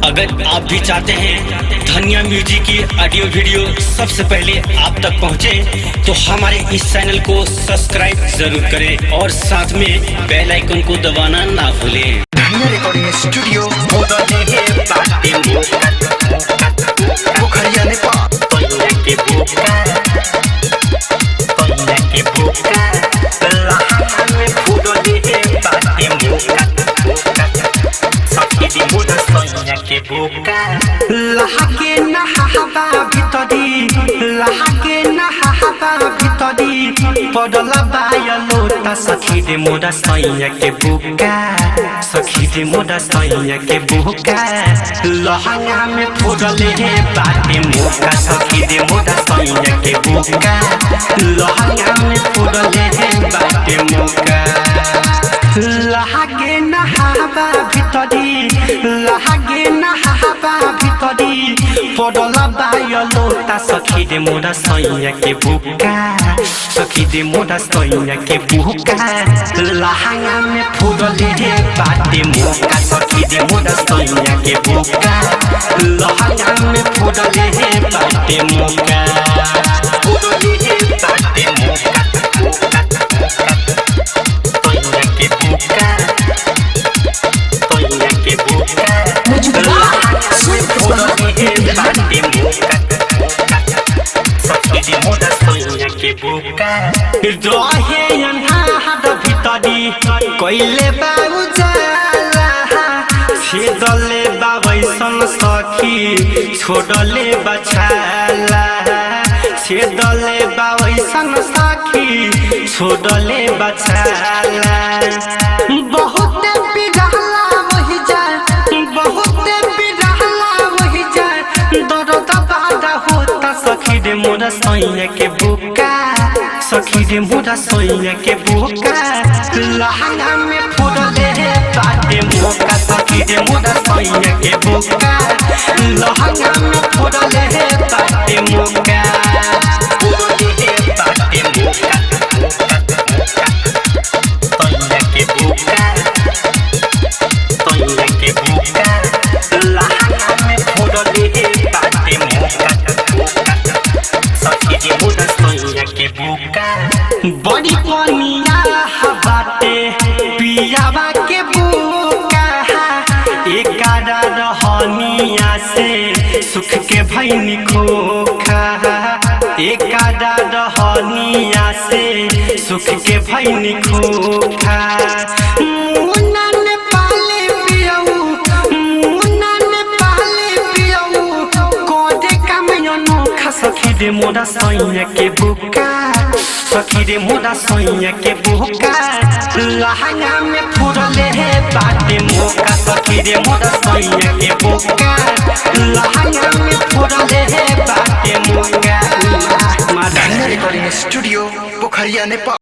अगर आप भी चाहते हैं धनिया म्यूजिक की ऑडियो वीडियो सबसे पहले आप तक पहुंचे, तो हमारे इस चैनल को सब्सक्राइब जरूर करें और साथ में बेल आइकन को दबाना ना भूलें। धनिया रिकॉर्डिंग स्टूडियो पोखरिया नेपाल। लहाके नहाबा भितरी, लहाके नहाबा भितरी, पडला बायलोटा सखी दे मोरा सैया के बुका, सखी दे मोरा सैया के बुका। लहंगा में फोड़ले हे बाटे मुका, सखी दे मोरा सैया के बुका। लहंगा में फोड़ले हे बाटे मुका। लहाके नहाबा भितरी, लहाके नहाबा भितरी, पडला बायलोटा सखी दे मोरा सैया के बुका, सखी दे मोरा सैया के बुका। लहंगा में फोड़ले हे बाटे मुका, सखी दे मोरा सैया के बुका। लहंगा में फोड़ले हे बाटे मुका, फोड़ले हे बाटे मुका। रहे अन्हार भितरी कइले बाबू जाला, छेदले बाबैसन सखी छोड़ले बछाला। छेदले बाबैसन सखी छोड़ले बछाला। बहुत बिगहला वही जाए, बहुत बिगहला वही जाए, दर्द बादा होता सखी दे मोरा सैया के बुका, सखी दे मोरा सैया के बुका। लहंगा में फोड़ले हे बाटे मुका, सखी दे मोरा सैया के बुका। लहंगा में फोड़ले हे बाटे मुका, फोड़ले हे बाटे मुका, सैया के बुका, सैया के बुका। लहंगा में फोड़ले हे बाटे मुका, सखी दे मोरा सैया के बुका। बड़ी पनिया बाटे पियावा के बुका, एकारा रहनिया से सुख के भैनी खोखा। एकारा रहनिया से सुख के भैनी खोखा। मुन्ना ने पाले पियऊ, मुन्ना ने पाले पियऊ, कोदे कामयो नोखा। सखी दे मोरा सैया के बुका, सखी दे मोरा सैया के बुका। लहंगा में फोड़ले हे बाटे मुका, सखी दे मोरा सैया के बुका। लहंगा में फोड़ले हे बाटे मुका। धनिया रिकॉर्डिंग स्टूडियो पोखरिया नेपाल।